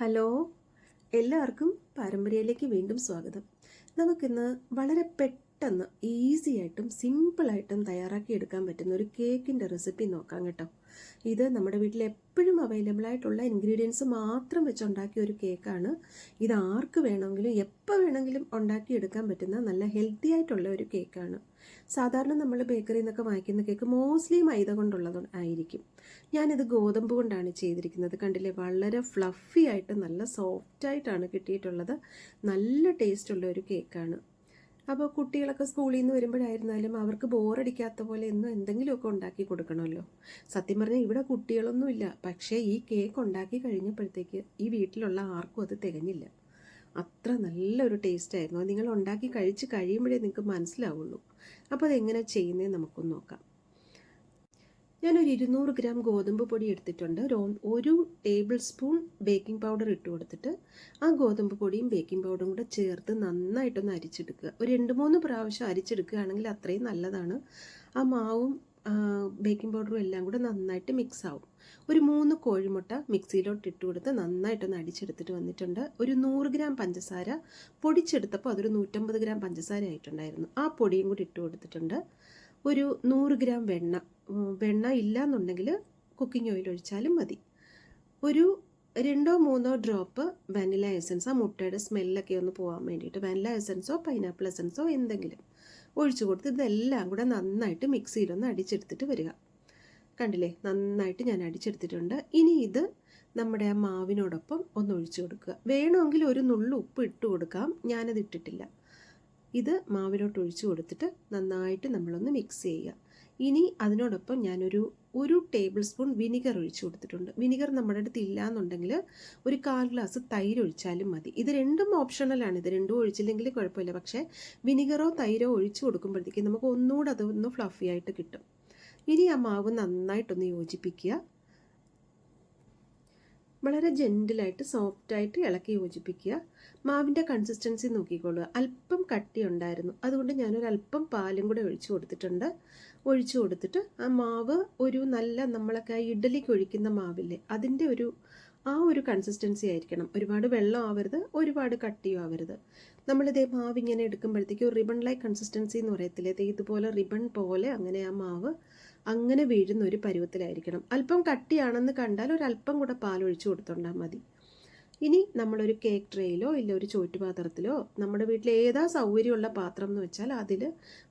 Hello, എല്ലാവർക്കും പാരമ്പര്യയിലേക്ക് വീണ്ടും സ്വാഗതം. നമുക്കിന്ന് വളരെ പെട്ടെന്ന് ഈസി ആയിട്ടും സിമ്പിളായിട്ടും തയ്യാറാക്കിയെടുക്കാൻ പറ്റുന്ന ഒരു കേക്കിൻ്റെ റെസിപ്പി നോക്കാം കേട്ടോ. ഇത് നമ്മുടെ വീട്ടിൽ എപ്പോഴും അവൈലബിൾ ആയിട്ടുള്ള ഇൻഗ്രീഡിയൻസ് മാത്രം വെച്ചുണ്ടാക്കിയ ഒരു കേക്കാണ്. ഇത് ആർക്ക് വേണമെങ്കിലും എപ്പോൾ വേണമെങ്കിലും ഉണ്ടാക്കിയെടുക്കാൻ പറ്റുന്ന നല്ല ഹെൽത്തി ആയിട്ടുള്ള ഒരു കേക്കാണ്. സാധാരണ നമ്മൾ ബേക്കറിയിൽ നിന്നൊക്കെ വാങ്ങിക്കുന്ന കേക്ക് മോസ്റ്റ്ലി മൈദ കൊണ്ടുള്ളത് ആയിരിക്കും. ഞാനിത് ഗോതമ്പ് കൊണ്ടാണ് ചെയ്തിരിക്കുന്നത്. കണ്ടില്ലേ, വളരെ ഫ്ലഫി ആയിട്ട് നല്ല സോഫ്റ്റായിട്ടാണ് കിട്ടിയിട്ടുള്ളത്. നല്ല ടേസ്റ്റുള്ള ഒരു കേക്കാണ്. അപ്പോൾ കുട്ടികളൊക്കെ സ്കൂളിൽ നിന്ന് വരുമ്പോഴായിരുന്നാലും അവർക്ക് ബോറടിക്കാത്ത പോലെ എന്നും എന്തെങ്കിലുമൊക്കെ ഉണ്ടാക്കി കൊടുക്കണമല്ലോ. സത്യം പറഞ്ഞാൽ ഇവിടെ കുട്ടികളൊന്നുമില്ല, പക്ഷേ ഈ കേക്ക് ഉണ്ടാക്കി കഴിഞ്ഞപ്പോഴത്തേക്ക് ഈ വീട്ടിലുള്ള ആർക്കും അത് തികഞ്ഞില്ല. അത്ര നല്ലൊരു ടേസ്റ്റായിരുന്നു. അത് നിങ്ങൾ ഉണ്ടാക്കി കഴിച്ച് കഴിയുമ്പോഴേ നിങ്ങൾക്ക് മനസ്സിലാവുള്ളൂ. അപ്പോൾ അതെങ്ങനെ ചെയ്യുന്നതെന്ന് നമുക്കൊന്ന് നോക്കാം. ഞാനൊരു 200 ഗ്രാം ഗോതമ്പ് പൊടി എടുത്തിട്ടുണ്ട്. ഒരു ടേബിൾ സ്പൂൺ ബേക്കിംഗ് പൗഡർ ഇട്ട് കൊടുത്തിട്ട് ആ ഗോതമ്പ് പൊടിയും ബേക്കിംഗ് പൗഡറും കൂടെ ചേർത്ത് നന്നായിട്ടൊന്ന് അരിച്ചെടുക്കുക. ഒരു 2-3 പ്രാവശ്യം അരിച്ചെടുക്കുകയാണെങ്കിൽ അത്രയും നല്ലതാണ്. ആ മാവും ബേക്കിംഗ് പൗഡറും എല്ലാം കൂടെ നന്നായിട്ട് മിക്സ് ആവും. ഒരു 3 കോഴിമുട്ട മിക്സിയിലോട്ട് ഇട്ട് കൊടുത്ത് നന്നായിട്ടൊന്ന് അടിച്ചെടുത്തിട്ട് വന്നിട്ടുണ്ട്. ഒരു 100 ഗ്രാം പഞ്ചസാര പൊടിച്ചെടുത്തപ്പോൾ അതൊരു 150 ഗ്രാം പഞ്ചസാര ആയിട്ടുണ്ടായിരുന്നു. ആ പൊടിയും കൂടി ഇട്ട് കൊടുത്തിട്ടുണ്ട്. ഒരു 100 ഗ്രാം വെണ്ണ ഇല്ലയെന്നുണ്ടെങ്കിൽ കുക്കിംഗ് ഓയിൽ ഒഴിച്ചാലും മതി. ഒരു 2-3 ഡ്രോപ്പ് വാനില എസൻസ്, ആ മുട്ടയുടെ സ്മെല്ലൊക്കെ ഒന്ന് പോകാൻ വേണ്ടിയിട്ട് വാനില എസൻസോ പൈനാപ്പിൾ എസൻസോ എന്തെങ്കിലും ഒഴിച്ചു കൊടുത്ത് ഇതെല്ലാം കൂടെ നന്നായിട്ട് മിക്സിയിലൊന്ന് അടിച്ചെടുത്തിട്ട് വരിക. കണ്ടില്ലേ, നന്നായിട്ട് ഞാൻ അടിച്ചെടുത്തിട്ടുണ്ട്. ഇനി ഇത് നമ്മുടെ ആ മാവിനോടൊപ്പം ഒന്ന് ഒഴിച്ചു കൊടുക്കുക. വേണമെങ്കിൽ ഒരു നുള്ളു ഉപ്പ് ഇട്ട് കൊടുക്കാം, ഞാനത് ഇട്ടിട്ടില്ല. ഇത് മാവിലോട്ട് ഒഴിച്ചു കൊടുത്തിട്ട് നന്നായിട്ട് നമ്മളൊന്ന് മിക്സ് ചെയ്യുക. ഇനി അതിനോടൊപ്പം ഞാനൊരു ടേബിൾ സ്പൂൺ വിനിഗർ ഒഴിച്ചു കൊടുത്തിട്ടുണ്ട്. വിനിഗർ നമ്മുടെ അടുത്ത് ഇല്ല എന്നുണ്ടെങ്കിൽ ഒരു 1/4 ഗ്ലാസ് തൈര് ഒഴിച്ചാലും മതി. ഇത് രണ്ടും ഓപ്ഷണലാണ്. ഇത് രണ്ടും ഒഴിച്ചില്ലെങ്കിൽ കുഴപ്പമില്ല. പക്ഷേ വിനിഗറോ തൈരോ ഒഴിച്ചു കൊടുക്കുമ്പോഴത്തേക്കും നമുക്ക് ഒന്നുകൂടെ അതൊന്ന് ഫ്ലഫി ആയിട്ട് കിട്ടും. ഇനി ആ മാവ് നന്നായിട്ടൊന്ന് യോജിപ്പിക്കുക. വളരെ ജെൻറ്റിലായിട്ട് സോഫ്റ്റായിട്ട് ഇളക്കി യോജിപ്പിക്കുക. മാവിൻ്റെ കൺസിസ്റ്റൻസി നോക്കിക്കൊള്ളുക. അല്പം കട്ടി ഉണ്ടായിരുന്നു, അതുകൊണ്ട് ഞാനൊരല്പം പാലും കൂടെ ഒഴിച്ചു കൊടുത്തിട്ടുണ്ട്. ഒഴിച്ചു കൊടുത്തിട്ട് ആ മാവ് ഒരു നല്ല നമ്മളൊക്കെ ഇഡ്ഡലിക്ക് ഒഴിക്കുന്ന മാവില്ലേ, അതിൻ്റെ ആ ഒരു കൺസിസ്റ്റൻസി ആയിരിക്കണം. ഒരുപാട് വെള്ളം ആവരുത്, ഒരുപാട് കട്ടിയും ആവരുത്. നമ്മളിതേ മാവ് ഇങ്ങനെ എടുക്കുമ്പോഴത്തേക്കും ഒരു റിബൺ ലൈക്ക് കൺസിസ്റ്റൻസി എന്ന് പറയത്തില്ലേ, ഇതുപോലെ റിബൺ പോലെ അങ്ങനെ ആ മാവ് അങ്ങനെ വീഴുന്ന ഒരു പരുവത്തിലായിരിക്കണം. അല്പം കട്ടിയാണെന്ന് കണ്ടാൽ ഒരല്പം കൂടെ പാലൊഴിച്ച് കൊടുത്തോണ്ടാൽ മതി. ഇനി നമ്മളൊരു കേക്ക് ട്രേയിലോ ഇല്ല ഒരു ചോറ്റുപാത്രത്തിലോ, നമ്മുടെ വീട്ടിൽ ഏതാ സൗകര്യമുള്ള പാത്രം എന്ന് വെച്ചാൽ അതിൽ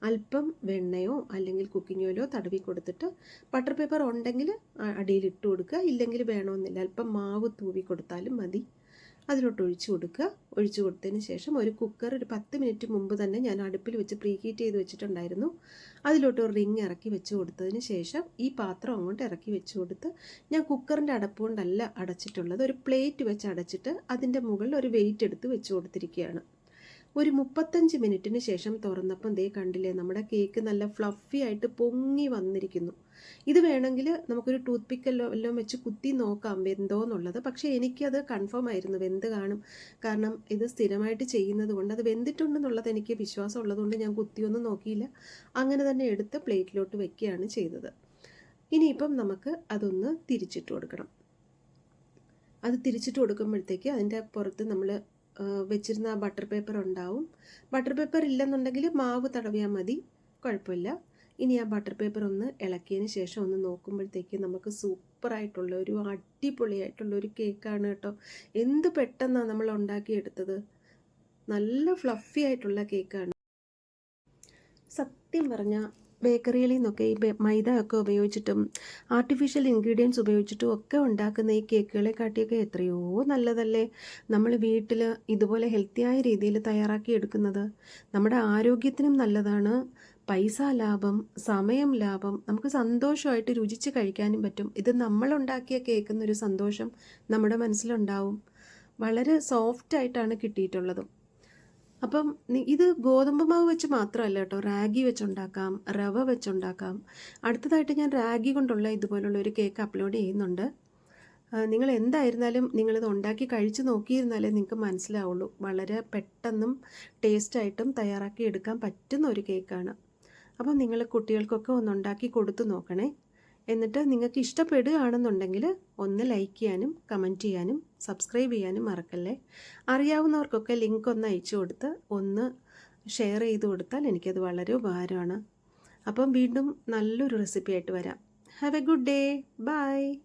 അല്പം വെണ്ണയോ അല്ലെങ്കിൽ കുക്കിംഗ് ഓയിലോ തടവി കൊടുത്തിട്ട് ബട്ടർ പേപ്പർ ഉണ്ടെങ്കിൽ അടിയിലിട്ട് കൊടുക്കുക, ഇല്ലെങ്കിൽ വേണമെന്നില്ല, അല്പം മാവ് തൂവി കൊടുത്താലും മതി. അതിലോട്ട് ഒഴിച്ചു കൊടുക്കുക. ഒഴിച്ചു കൊടുത്തതിന് ശേഷം ഒരു കുക്കർ ഒരു 10 മിനിറ്റ് മുമ്പ് തന്നെ ഞാൻ അടുപ്പിൽ വെച്ച് പ്രീ ഹീറ്റ് ചെയ്ത് വെച്ചിട്ടുണ്ടായിരുന്നു. അതിലോട്ട് ഒരു റിങ് ഇറക്കി വെച്ച് കൊടുത്തതിന് ശേഷം ഈ പാത്രം അങ്ങോട്ട് ഇറക്കി വെച്ച് കൊടുത്ത്, ഞാൻ കുക്കറിൻ്റെ അടപ്പ് കൊണ്ടല്ല അടച്ചിട്ടുള്ളത്, ഒരു പ്ലേറ്റ് വെച്ച് അടച്ചിട്ട് അതിൻ്റെ മുകളിൽ ഒരു വെയിറ്റ് എടുത്ത് വെച്ച് കൊടുത്തിരിക്കുകയാണ്. ഒരു 35 മിനിറ്റിന് ശേഷം തുറന്നപ്പം ദേ കണ്ടില്ലേ, നമ്മുടെ കേക്ക് നല്ല ഫ്ലഫി ആയിട്ട് പൊങ്ങി വന്നിരിക്കുന്നു. ഇത് വേണമെങ്കിൽ നമുക്കൊരു ടൂത്ത് പിക്ക് എല്ലാം വെച്ച് കുത്തി നോക്കാം വെന്തോ എന്നുള്ളത്. പക്ഷേ എനിക്കത് കൺഫേം ആയിരുന്നു വെന്ത് കാണും. കാരണം ഇത് സ്ഥിരമായിട്ട് ചെയ്യുന്നത് കൊണ്ട് അത് വെന്തിട്ടുണ്ടെന്നുള്ളത് എനിക്ക് വിശ്വാസം ഉള്ളതുകൊണ്ട് ഞാൻ കുത്തിയൊന്നും നോക്കിയില്ല. അങ്ങനെ തന്നെ എടുത്ത് പ്ലേറ്റിലോട്ട് വെക്കുകയാണ് ചെയ്തത്. ഇനിയിപ്പം നമുക്ക് അതൊന്ന് തിരിച്ചിട്ട് കൊടുക്കണം. അത് തിരിച്ചിട്ട് കൊടുക്കുമ്പോഴത്തേക്ക് അതിൻ്റെ പുറത്ത് നമ്മൾ വെച്ചിരുന്ന ആ ബട്ടർ പേപ്പർ ഉണ്ടാവും. ബട്ടർ പേപ്പർ ഇല്ലെന്നുണ്ടെങ്കിൽ മാവ് തടവിയാൽ മതി, കുഴപ്പമില്ല. ഇനി ആ ബട്ടർ പേപ്പർ ഒന്ന് ഇളക്കിയതിന് ശേഷം ഒന്ന് നോക്കുമ്പോഴത്തേക്ക് നമുക്ക് സൂപ്പറായിട്ടുള്ള ഒരു അടിപൊളിയായിട്ടുള്ള ഒരു കേക്കാണ് കേട്ടോ. എന്ത് പെട്ടെന്നാണ് നമ്മൾ ഉണ്ടാക്കിയെടുത്തത്. നല്ല ഫ്ലഫി ആയിട്ടുള്ള കേക്കാണ്. സത്യം പറഞ്ഞാൽ ബേക്കറികളിൽ നിന്നൊക്കെ ഈ മൈദ ഒക്കെ ഉപയോഗിച്ചിട്ടും ആർട്ടിഫിഷ്യൽ ഇൻഗ്രീഡിയൻസ് ഉപയോഗിച്ചിട്ടും ഒക്കെ ഉണ്ടാക്കുന്ന ഈ കേക്കുകളെ കാട്ടിയൊക്കെ എത്രയോ നല്ലതല്ലേ നമ്മൾ വീട്ടിൽ ഇതുപോലെ ഹെൽത്തിയായ രീതിയിൽ തയ്യാറാക്കി എടുക്കുന്നത്. നമ്മുടെ ആരോഗ്യത്തിനും നല്ലതാണ്, പൈസ ലാഭം, സമയം ലാഭം, നമുക്ക് സന്തോഷമായിട്ട് രുചിച്ച് കഴിക്കാനും പറ്റും. ഇത് നമ്മളുണ്ടാക്കിയ കേൾക്കുന്നൊരു സന്തോഷം നമ്മുടെ മനസ്സിലുണ്ടാവും. വളരെ സോഫ്റ്റായിട്ടാണ് കിട്ടിയിട്ടുള്ളതും. അപ്പം ഇത് ഗോതമ്പ് മാവ് വെച്ച് മാത്രമല്ല കേട്ടോ, റാഗി വെച്ചുണ്ടാക്കാം, റവ വെച്ചുണ്ടാക്കാം. അടുത്തതായിട്ട് ഞാൻ റാഗി കൊണ്ടുള്ള ഇതുപോലുള്ള ഒരു കേക്ക് അപ്ലോഡ് ചെയ്യുന്നുണ്ട്. നിങ്ങൾ എന്തായിരുന്നാലും നിങ്ങളിത് ഉണ്ടാക്കി കഴിച്ച് നോക്കിയിരുന്നാലേ നിങ്ങൾക്ക് മനസ്സിലാവുള്ളൂ. വളരെ പെട്ടെന്നും ടേസ്റ്റായിട്ടും തയ്യാറാക്കി എടുക്കാൻ പറ്റുന്ന ഒരു കേക്കാണ്. അപ്പം നിങ്ങൾ കുട്ടികൾക്കൊക്കെ ഒന്ന് ഉണ്ടാക്കി കൊടുത്തു നോക്കണേ. എന്നിട്ട് നിങ്ങൾക്ക് ഇഷ്ടപ്പെടുകയാണെന്നുണ്ടെങ്കിൽ ഒന്ന് ലൈക്ക് ചെയ്യാനും കമൻറ്റ് ചെയ്യാനും സബ്സ്ക്രൈബ് ചെയ്യാനും മറക്കല്ലേ. അറിയാവുന്നവർക്കൊക്കെ ലിങ്ക് ഒന്ന് അയച്ചു കൊടുത്ത് ഒന്ന് ഷെയർ ചെയ്ത് കൊടുത്താൽ എനിക്കത് വളരെ ഉപകാരമാണ്. അപ്പം വീണ്ടും നല്ലൊരു റെസിപ്പി ആയിട്ട് വരാം. Have a good day. By.